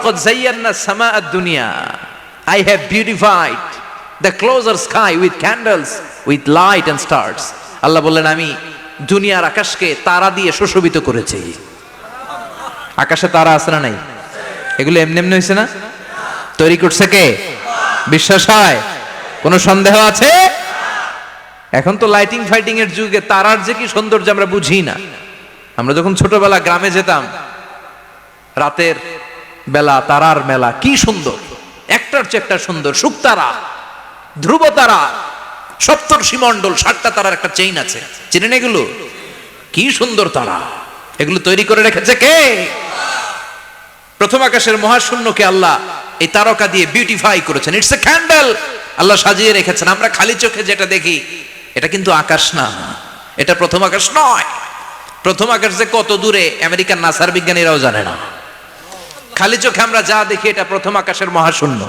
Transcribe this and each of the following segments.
ওয়ালাকাদ যায়্যানা সামা আদ-দুনিয়া, I have beautified the closer sky with candles, with light and stars. আল্লাহ বললেন আমি দুনিয়ার আকাশকে তারা দিয়ে সুশোভিত করেছি। আকাশে তারা আছে না নাই? এগুলো এমনি এমনি হয়েছে না? তৈরি করছে কে? বিশ্বাস হয়? কোনো সন্দেহ আছে? এখন তো লাইটিং ফাইটিং এর যুগে তারার যে কি সৌন্দর্য আমরা বুঝি না। আমরা যখন ছোটবেলা গ্রামে যেতাম, রাতের বেলা তারার মেলা, কি সুন্দর, একটার চেয়ে একটা সুন্দর। শুকতারা, ধ্রুব তারা, সপ্তর্ষি মণ্ডল, 7টা তারার একটা চেইন আছে, চিনেন এগুলো? কি সুন্দর তারা! এগুলো তৈরি করে রেখেছে কে? প্রথম আকাশের মহাশূন্যকে আল্লাহ এই তারকা দিয়ে বিউটিফাই করেছেন। ইটস এ ক্যান্ডেল, আল্লাহ সাজিয়ে রেখেছেন। আমরা খালি চোখে যেটা দেখি এটা কিন্তু আকাশ না, এটা প্রথম আকাশ নয়। প্রথম আকাশ যে কত দূরে আমেরিকার নাসার বিজ্ঞানীরাও জানে না। খালি চোখে আমরা যা দেখি এটা প্রথম আকাশের মহাশূন্য।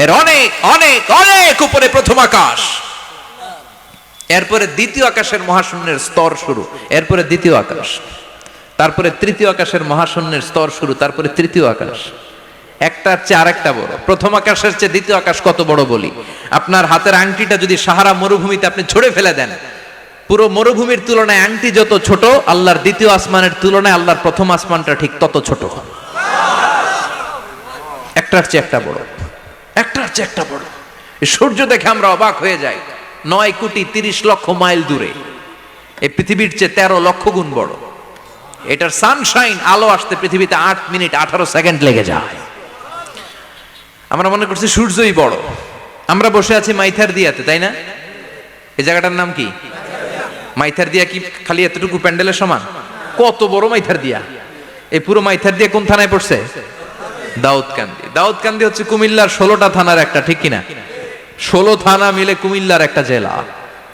এর অনেক অনেক অনেক উপরে প্রথম আকাশ, এরপরে দ্বিতীয় আকাশের মহাশূন্যের স্তর শুরু, এরপরে দ্বিতীয় আকাশ, তারপরে তৃতীয় আকাশের মহাশূন্যের স্তর শুরু, তারপরে তৃতীয় আকাশ। একটার চেয়ে আরেকটা বড়। প্রথম আকাশের চেয়ে দ্বিতীয় আকাশ কত বড় বলি, আপনার হাতের আংটিটা যদি সাহারা মরুভূমিতে আপনি ছুঁড়ে ফেলে দেন, পুরো মরুভূমির তুলনায় আংটি যত ছোট, আল্লাহর দ্বিতীয় আসমানের তুলনায় আল্লাহর প্রথম আসমানটা ঠিক তত ছোট। একটার চেয়ে একটা বড়, একটার চেয়ে একটা বড়। সূর্য দেখে আমরা অবাক হয়ে যাই, 9,30,00,000 মাইল দূরে। এই পৃথিবীর চেয়ে 13 লক্ষ গুণ বড়। এটার সানশাইন, আলো আসতে পৃথিবীতে 8 মিনিট 18 সেকেন্ড লেগে যায়। আমরা মনে করছি সূর্যই বড়। আমরা বসে আছি মাইথার দিয়াতে, তাই না? এই জায়গাটার নাম কি? মাইথার দিয়া। কি খালি এতটুকু প্যান্ডেলের সমান? কত বড় মাইথার দিয়া! এই পুরো মাইথার দিয়া কোন থানায় পড়ছে? দাউদকান্দি। দাউদকান্দি হচ্ছে কুমিল্লার 16টা থানার একটা, ঠিক কিনা? 16 থানা মিলে কুমিল্লার একটা জেলা।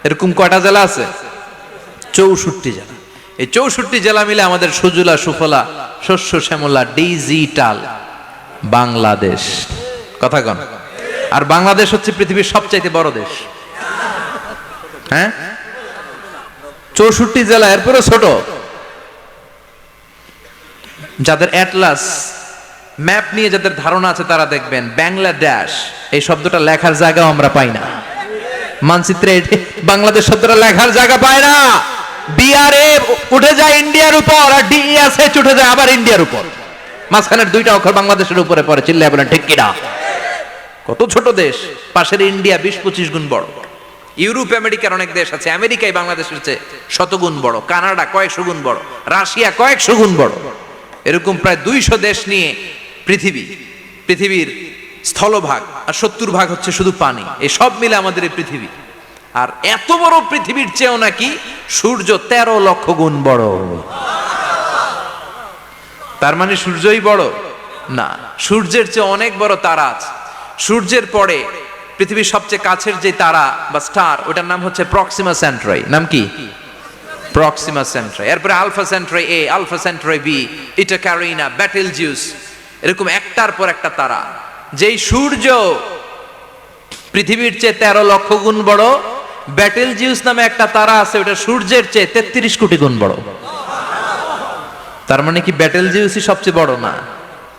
এরকম কয়টা জেলা আছে? 64 জেলা। এই 64 জেলা মিলে আমাদের সুজলা সুফলা শস্য শ্যামলা ডিজিটাল বাংলাদেশ। কথা কন। আর বাংলাদেশ হচ্ছে পৃথিবীর সবচাইতে বড় দেশ। হ্যাঁ, 64 জেলা, এরপরে ছোট। যাদের অ্যাটলাস ম্যাপ নিয়ে যাদের ধারণা আছে তারা দেখবেন বাংলাদেশ এই শব্দটা লেখার জায়গাও আমরা পাই না। মানচিত্রে বাংলাদেশ শব্দটা লেখার জায়গা পায় না। বিআরএ উঠে যায় ইন্ডিয়ার উপর, আর ডিএসএ উঠে যায় আবার ইন্ডিয়ার উপর। মাঝখানের 2টা অক্ষর বাংলাদেশের উপরে পড়ে। চিল্লায় বলেন ঠিক কিনা? কত ছোট দেশ। পাশের ইন্ডিয়া 20-25 গুণ বড়। ইউরোপ আমেরিকার অনেক দেশ আছে, আমেরিকাই বাংলাদেশের চেয়ে 100 গুণ বড়। কানাডা কয়েকশো গুণ বড়, রাশিয়া কয়েকশো গুণ বড়। এরকম প্রায় 200 দেশ নিয়ে পৃথিবীর স্থলভাগ, আর 70% হচ্ছে শুধু পানি। এই সব মিলে আমাদের এই পৃথিবী। আর এত বড় পৃথিবীর চেয়েও নাকি সূর্য 13 লক্ষ গুণ বড়। তার মানে সূর্যই বড় না, সূর্যের চেয়ে অনেক বড় তারা আছে। সূর্যের পরে পৃথিবীর সবচেয়ে কাছের যে তারা বা স্টার, ওটার নাম হচ্ছে প্রক্সিমা সেন্ট্রাই। নাম কি? প্রক্সিমা সেন্ট্রাই। এরপরে আলফা সেন্ট্রাই এ, আলফা সেন্ট্রাই বি, ইটা ক্যারিনা, বেটেলজিউস, এরকম একটার পর একটা তারা। যেই সূর্য পৃথিবীর চেয়ে 13 লক্ষ গুণ বড়, বেটেলজিউস নামে একটা তারা আছে, ওটা সূর্যের চেয়ে 33 কোটি গুণ বড়। তার মানে কি বেটেলজিউসই সবচেয়ে বড় না?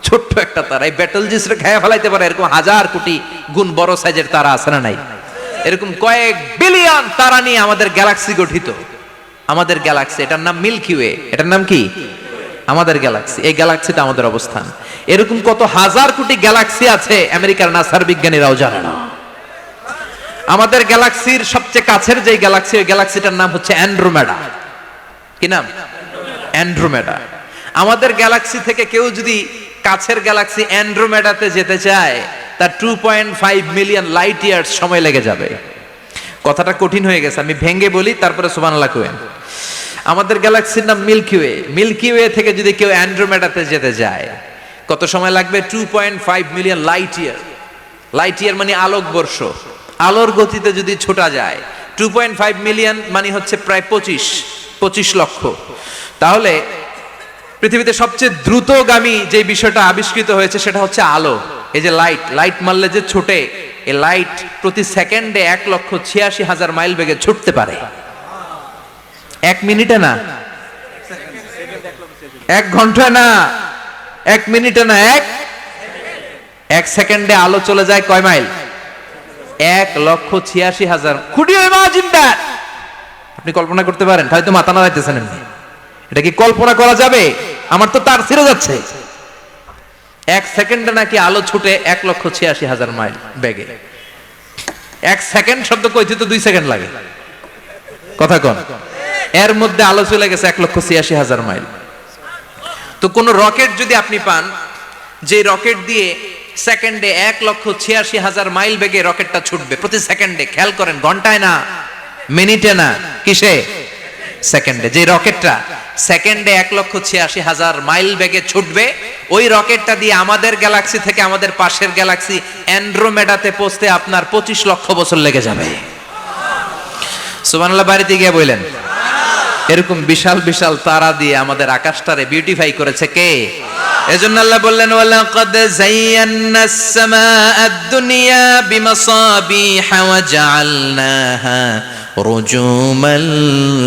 ছোট্ট একটা তারা। এই বেটেলজিউসরে খেয়ে ফেলাইতে পারে এরকম 1000 কোটি গুণ বড় সাইজের তারা আছে না নাই? এরকম কয়েক বিলিয়ন তারা নিয়ে আমাদের গ্যালাক্সি গঠিত। আমাদের গ্যালাক্সি, এটার নাম মিল্কি ওয়ে। এটার নাম কি? আমাদের গ্যালাক্সি। এই গ্যালাক্সিতে আমাদের অবস্থান। এরকম কত হাজার কোটি গ্যালাক্সি আছে আমেরিকার নাসার বিজ্ঞানীরাও জানে না। আমাদের গ্যালাক্সির সবচেয়ে কাছের যে গ্যালাক্সি, ওই গ্যালাক্সিটার নাম হচ্ছে অ্যান্ড্রোমেডা। কি নাম? অ্যান্ড্রোমেডা। আমাদের গ্যালাক্সি থেকে কেউ যদি কাছের গ্যালাক্সি অ্যান্ড্রোমেডাতে যেতে চায়, তার 2.5 মিলিয়ন লাইট ইয়ার্স সময় লেগে যাবে। কথাটা কঠিন হয়ে গেছে, আমি ভেঙে বলি, তারপরে সুবহানাল্লাহ কইবেন। আমাদের গ্যালাক্সির নাম মিল্কি ওয়ে। মিল্কি ওয়ে থেকে যদি কেউ অ্যান্ড্রোমেডাতে যেতে যায়, কত সময় লাগবে? 2.5 million light year. Light year মানে আলোকবর্ষ। আলোর গতিতে যদি ছোটা যায়, 2.5 মিলিয়ন মানে হচ্ছে প্রায় 25 লক্ষ। তাহলে পৃথিবীতে সবচেয়ে দ্রুতগামী যে বিষয়টা আবিষ্কৃত হয়েছে সেটা হচ্ছে আলো। এই যে লাইট মারলে যে ছোটে, এই লাইট প্রতি সেকেন্ডে 1,86,000 মাইল বেগে ছুটতে পারে। 1 মিনিটে না, 1 ঘন্টায় না, এক মিনিটে না, এক সেকেন্ডে আলো চলে যায় কয় mile? 1,86,000। Could you imagine that? আপনি কল্পনা করতে পারেন? হয়তো মাথা নাড়াইতেছেন এমনি। এটা কি কল্পনা করা যাবে? আমার তো তার ছিঁড়ে যাচ্ছে। এক সেকেন্ডে নাকি আলো ছুটে 1,86,000 মাইল বেগে। এক সেকেন্ড শব্দ কইতে তো 2 সেকেন্ড লাগে, কথা কোন? এর মধ্যে আলো চলে গেছে 1,86,000 মাইল। তো কোন রকেট যদি আপনি পান, যে রকেট দিয়ে সেকেন্ডে 1,86,000 মাইল বেগে রকেটটা ছুটবে প্রতি সেকেন্ডে, খেয়াল করেন, ঘন্টায় না, মিনিটে না, কিসে? সেকেন্ডে। যে রকেটটা সেকেন্ডে 1,86,000 মাইল বেগে ছুটবে, ওই রকেটটা দিয়ে আমাদের গ্যালাক্সি থেকে আমাদের পাশের গ্যালাক্সি অ্যান্ড্রোমেডাতে পৌঁছতে আপনার 25 লক্ষ বছর লেগে যাবে। সুবহানাল্লাহ বাড়িতে গিয়ে বললেন। এরকম বিশাল বিশাল তারা দিয়ে আমাদের আকাশটারে বিউটিফাই করেছে কে? এজন্য আল্লাহ বললেন, ওয়ালাকাদ যায়্যানাস সামাআদ দুনিয়া বিমাসাবিহা ওয়া জাআলনাহা রুজুমাল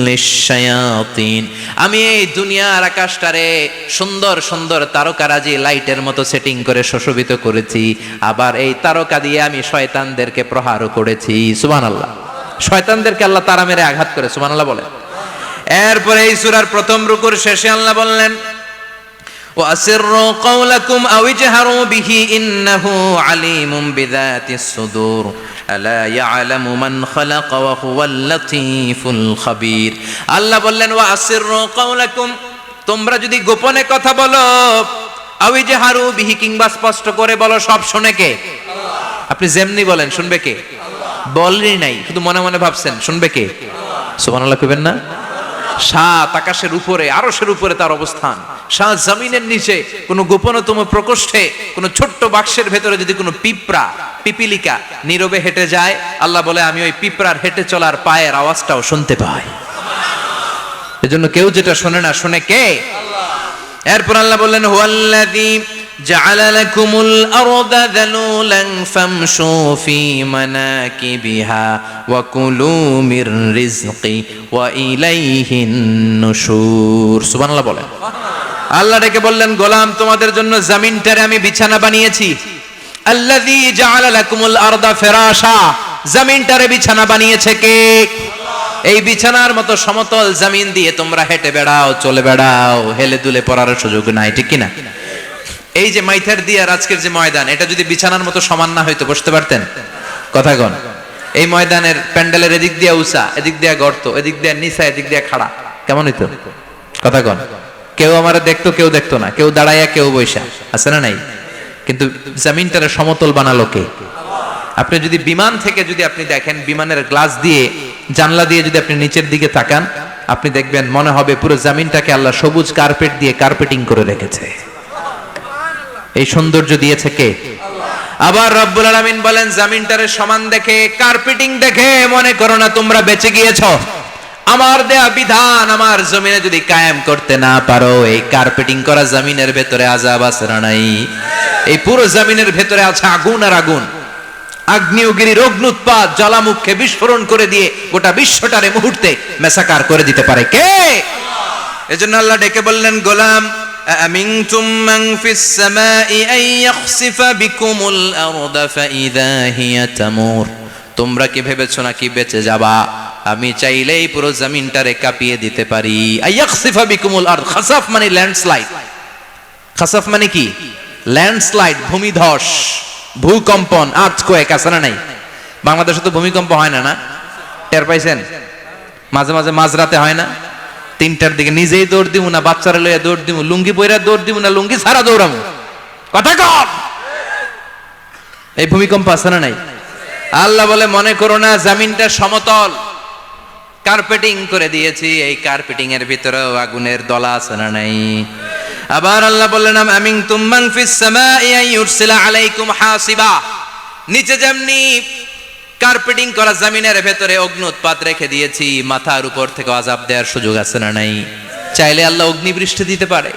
লিশ-শায়াতিন। আমি এই দুনিয়ার আকাশটারে সুন্দর সুন্দর তারকারাজি লাইটের মতো সেটিং করে সুশোভিত করেছি, আবার এই তারকা দিয়ে আমি শয়তানদেরকে প্রহারও করেছি। সুবহানাল্লাহ। শয়তানদেরকে আল্লাহ তারা মেরে আঘাত করে। সুবহানাল্লাহ বলেন। এরপরে এই সূরার প্রথম রুকুর শেষে আল্লাহ বললেন, ওয়াসিররু কাওলাকুম আও ইজহারু বিহি ইন্নাহু আলিমুম বিযাতিস সুদূর আলা ইয়ালামু মান খালাকা ওয়া হুয়াল লাতীফুল খাবীর। আল্লাহ বললেন, ওয়াসিররু কাওলাকুম, তোমরা যদি গোপনে কথা বলো, আও ইজহারু বিহি, কিংবা স্পষ্ট করে বলো, সব শুনে কে? আল্লাহ। আপনি যেমনি বলেন শুনবে কে? আল্লাহ। বলেনই নাই, শুধু মনে মনে ভাবছেন, শুনবে কে? সুবহানাল্লাহ কইবেন না? সাত আকাশের উপরে, আরশের উপরে তার অবস্থান, সাত জমিনের নিচে, কোন গোপনতম প্রকোষ্ঠে, কোন ছোট্ট বাক্সের ভেতরে যদি কোনো পিঁপড়া, পিপিলিকা নীরবে হেঁটে যায়, আল্লাহ বলে আমি ওই পিঁপড়ার হেঁটে চলার পায়ের আওয়াজটাও শুনতে পাই। এজন্য কেউ যেটা শোনে না, শুনে কে? আল্লাহ। এরপর আল্লাহ বললেন, হুয়াল্লাযী জাআলা লাকুমুল আরদা যালুলান ফামশু ফি মানাকিবিহা ওয়া কুলু মির রিজকি ওয়া ইলাইহিন নুশুর। সুবহানাল্লাহ বলেন। আল্লাহ ডেকে বললেন, গোলাম, তোমাদের জন্য জমিনটারে আমি বিছানা বানিয়েছি। আল্লাযী জাআলা লাকুমুল আরদা ফিরাশা, জমিনটারে বিছানা বানিয়েছে কে? আল্লাহ। এই বিছানার মতো সমতল জমিন দিয়ে তোমরা হেঁটে বেড়াও, চলে বেড়াও, হেলে দুলে পড়ার সুযোগ নাই, ঠিক কিনা? এই যে মাইথার দিয়ে আজকের যে ময়দান, এটা যদি বিছানার মতো সমান না হইতো বসতে পারতেন? কথা কন। এই ময়দানের প্যান্ডেলের এদিক দিয়ে উঁচা, এদিক দিয়ে গর্ত, এদিক দিয়ে নিচা, এদিক দিয়ে খাড়া, কেমন হইতো? কথা কন। কেউ আমারে দেখতো, কেউ দেখতো না, কেউ দাঁড়াইয়া, কেউ বৈশা, আছে না নাই? কিন্তু জমিনটারে সমতল বানালো কে? আপনি যদি বিমান থেকে যদি আপনি দেখেন, বিমানের গ্লাস দিয়ে, জানলা দিয়ে যদি আপনি নিচের দিকে তাকান, আপনি দেখবেন মনে হবে পুরো জমিনটাকে আল্লাহ সবুজ কার্পেট দিয়ে কার্পেটিং করে রেখেছে। এই সৌন্দর্য দিয়েছে কে? আল্লাহ। আবার রব্বুল আলামিন বলেন, জমিনটারে সমান দেখে, কার্পেটিং দেখে মনে করো না তোমরা বেঁচে গিয়েছো। আমার দেয়া বিধান আমার জমিনে যদি কায়েম করতে না পারো, এই কার্পেটিং করা জমিনের ভেতরে আযাব আছে না নাই? এই পুরো জমিনের ভেতরে আছে আগুন আর আগুন। আগ্নেয়গিরির অগ্নুৎপাত জ্বালামুখে বিস্ফোরণ করে দিয়ে গোটা বিশ্বটারে মুহূর্তে মেসাকার করে দিতে পারে কে? আল্লাহ। এজন্য আল্লাহ ডেকে বললেন, গোলাম, أأمنتم من في السماء أن يخسف بكم الأرض فإذا هي تمور। তোমরা কি ভেবেছো নাকি বেঁচে যাবা? আমি চাইলেই পুরো জমিনটারে কাঁপিয়ে দিতে পারি। আয়াখসিফা বিকুমুল আরদ, খাসাফ মানে ল্যান্ডস্লাইড। খাসাফ মানে কি? ল্যান্ডস্লাইড, ভূমিধস, ভূকম্পন, আর্থকোয়েক, আছে না নাই? বাংলাদেশে তো ভূমিকম্প হয় না, না? টের পাইছেন? মাঝে মাঝে মাঝরাতে হয় না? 3টার দিকে নিজেই দৌড় দিব না বাচ্চারা লইয়া দৌড় দিব, লুঙ্গি পইরা দৌড় দিব না লুঙ্গি ছাড়া দৌড়াবো, কথা কর। এই ভূমিকম্প আছে না নাই? আল্লাহ বলে, মনে করো না জমিনটা সমতল, কার্পেটিং করে দিয়েছি, এই কার্পেটিং এর ভিতরেও আগুনের দলা আছে না নাই? আবার আল্লাহ বললেন, আমিনতুম মান ফিস সামাই আন ইউরসিলা আলাইকুম হাসিবা। নিচে যেমনি কার্পেটিং করা জমিনের ভেতরে অগ্নুৎপাত রেখে দিয়েছি, মাথার উপর থেকে আযাব দেওয়ার সুযোগ আছে না নাই? চাইলে আল্লাহ অগ্নিবৃষ্টি দিতে পারে।